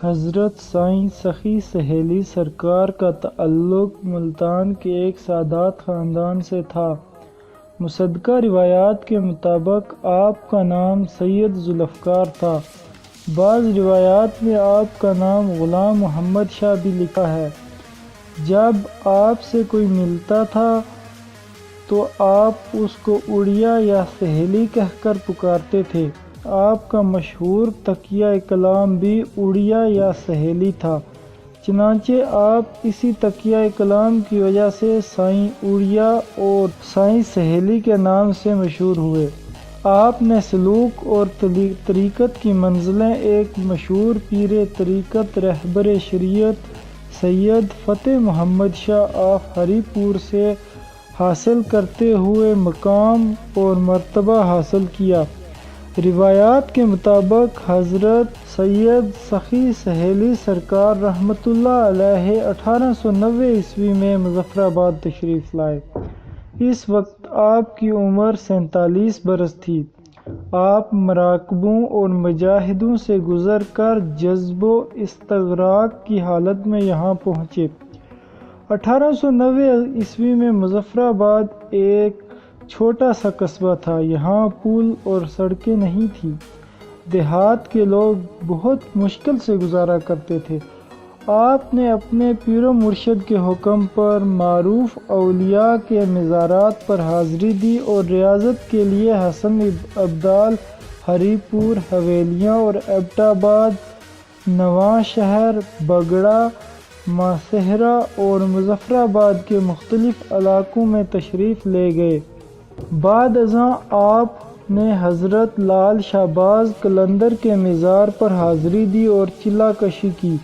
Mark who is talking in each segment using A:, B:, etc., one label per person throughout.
A: حضرت سائیں سخی سہیلی سرکار کا تعلق ملتان کے ایک سادات خاندان سے تھا۔ مصدقہ روایات کے مطابق آپ کا نام سید ذوالفقار تھا۔ بعض روایات میں آپ کا نام غلام محمد شاہ بھی لکھا ہے۔ جب آپ سے کوئی ملتا تھا تو آپ اس کو اڑیا یا سہیلی کہہ کر پکارتے تھے۔ آپ کا مشہور تکیہ کلام بھی اڑیا یا سہیلی تھا، چنانچہ آپ اسی تکیہ کلام کی وجہ سے سائیں اڑیا اور سائیں سہیلی کے نام سے مشہور ہوئے۔ آپ نے سلوک اور طریقت کی منزلیں ایک مشہور پیر طریقت رہبر شریعت سید فتح محمد شاہ آف ہری پور سے حاصل کرتے ہوئے مقام اور مرتبہ حاصل کیا۔ روایات کے مطابق حضرت سید سخی سہیلی سرکار رحمۃ اللہ علیہ 1890 عیسوی میں مظفر آباد تشریف لائے۔ اس وقت آپ کی عمر 47 برس تھی۔ آپ مراقبوں اور مجاہدوں سے گزر کر جذب و استغراق کی حالت میں یہاں پہنچے۔ 1890 عیسوی میں مظفر آباد ایک چھوٹا سا قصبہ تھا۔ یہاں پل اور سڑکیں نہیں تھیں۔ دیہات کے لوگ بہت مشکل سے گزارا کرتے تھے۔ آپ نے اپنے پیر و مرشد کے حکم پر معروف اولیاء کے مزارات پر حاضری دی اور ریاضت کے لیے حسن ابدال، ہری پور، حویلیاں اور ایبٹ آباد، نواں شہر، بگڑا، ماسہرہ اور مظفر آباد کے مختلف علاقوں میں تشریف لے گئے۔ بعد ازاں آپ نے حضرت لال شہباز قلندر کے مزار پر حاضری دی اور چلہ کشی کی،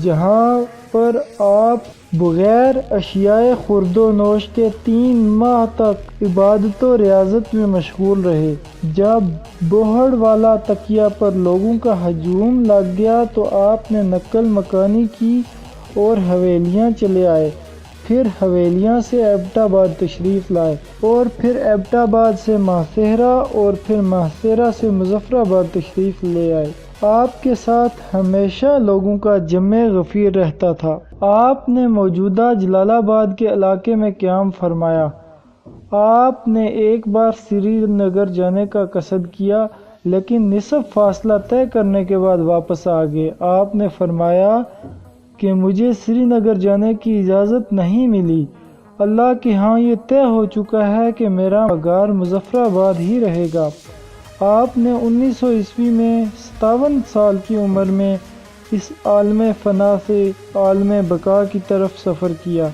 A: جہاں پر آپ بغیر اشیاء خورد و نوش کے 3 ماہ تک عبادت و ریاضت میں مشغول رہے۔ جب بوہڑ والا تکیہ پر لوگوں کا ہجوم لگ گیا تو آپ نے نقل مکانی کی اور حویلیاں چلے آئے، پھر حویلیاں سے ایبٹ آباد تشریف لائے اور پھر ایبٹ آباد سے ماسہرہ اور پھر ماسہرہ سے مظفر آباد تشریف لے آئے۔ آپ کے ساتھ ہمیشہ لوگوں کا جمع غفیر رہتا تھا۔ آپ نے موجودہ جلال آباد کے علاقے میں قیام فرمایا۔ آپ نے ایک بار سری نگر جانے کا قصد کیا، لیکن نصف فاصلہ طے کرنے کے بعد واپس آ گئے۔ آپ نے فرمایا کہ مجھے سری نگر جانے کی اجازت نہیں ملی۔ اللہ کے ہاں یہ طے ہو چکا ہے کہ میرا مقام مظفر آباد ہی رہے گا۔ آپ نے 1900 عیسوی میں 57 سال کی عمر میں اس عالم فنا سے عالم بقا کی طرف سفر کیا۔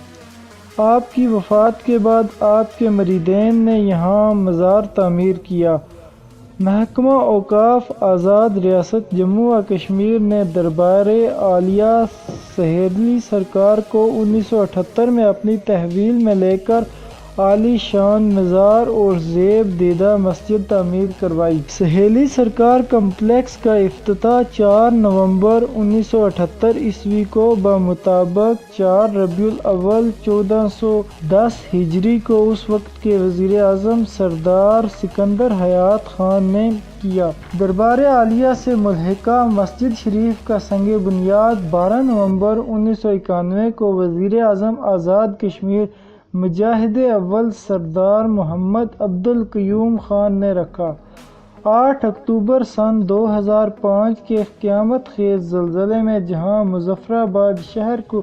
A: آپ کی وفات کے بعد آپ کے مریدین نے یہاں مزار تعمیر کیا۔ محکمہ اوقاف آزاد ریاست جموں و کشمیر نے دربار عالیہ سہیلی سرکار کو 1978 میں اپنی تحویل میں لے کر عالی شان مزار اور زیب دیدہ مسجد تعمیر کروائی۔ سہیلی سرکار کمپلیکس کا افتتاح 4 نومبر 1978 عیسوی کو بمطابق 4 ربیع الاول 1410 ہجری کو اس وقت کے وزیر اعظم سردار سکندر حیات خان نے کیا۔ دربار عالیہ سے ملحقہ مسجد شریف کا سنگ بنیاد 12 نومبر 1991 کو وزیر اعظم آزاد کشمیر مجاہد اول سردار محمد عبد القیوم خان نے رکھا۔ 8 اکتوبر سن 2005 کے قیامت خیز زلزلے میں جہاں مظفر آباد شہر کو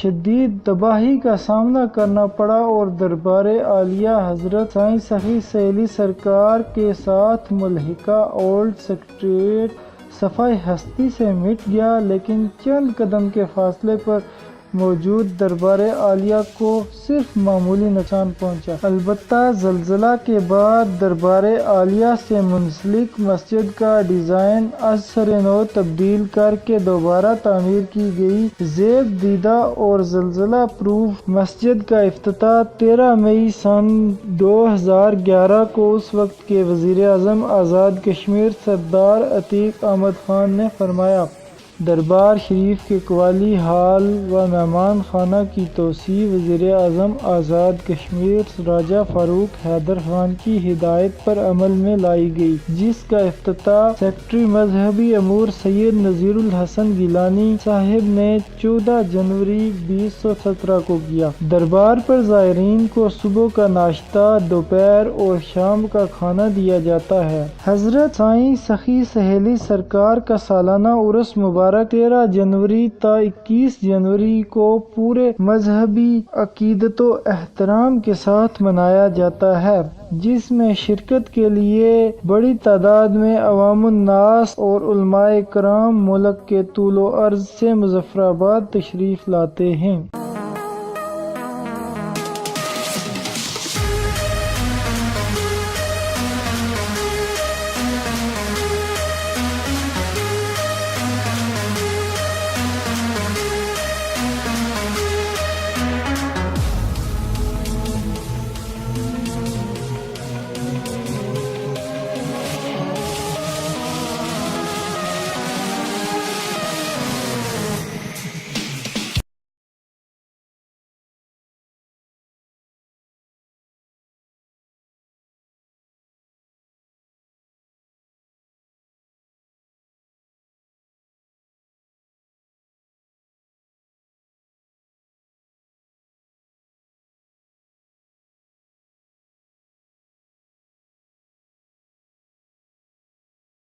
A: شدید تباہی کا سامنا کرنا پڑا اور دربار عالیہ حضرت سائیں سخی سہیلی سرکار کے ساتھ ملحقہ اولڈ سکریٹریٹ صفحہ ہستی سے مٹ گیا، لیکن چند قدم کے فاصلے پر موجود دربار عالیہ کو صرف معمولی نقصان پہنچا۔ البتہ زلزلہ کے بعد دربار عالیہ سے منسلک مسجد کا ڈیزائن از سر نو تبدیل کر کے دوبارہ تعمیر کی گئی۔ زیب دیدہ اور زلزلہ پروف مسجد کا افتتاح 13 مئی سن 2011 کو اس وقت کے وزیر اعظم آزاد کشمیر سردار عتیق احمد خان نے فرمایا۔ دربار شریف کے قوالی ہال و مہمان خانہ کی توسیع وزیر اعظم آزاد کشمیر راجہ فاروق حیدر خان کی ہدایت پر عمل میں لائی گئی، جس کا افتتاح سیکریٹری مذہبی امور سید نذیر الحسن گیلانی صاحب نے 14 جنوری 2017 کو کیا۔ دربار پر زائرین کو صبح کا ناشتہ، دوپہر اور شام کا کھانا دیا جاتا ہے۔ حضرت سائیں سخی سہیلی سرکار کا سالانہ عرس مبارک 13 جنوری تا 21 جنوری کو پورے مذہبی عقیدت و احترام کے ساتھ منایا جاتا ہے، جس میں شرکت کے لیے بڑی تعداد میں عوام الناس اور علماء کرام ملک کے طول و عرض سے مظفرآباد تشریف لاتے ہیں۔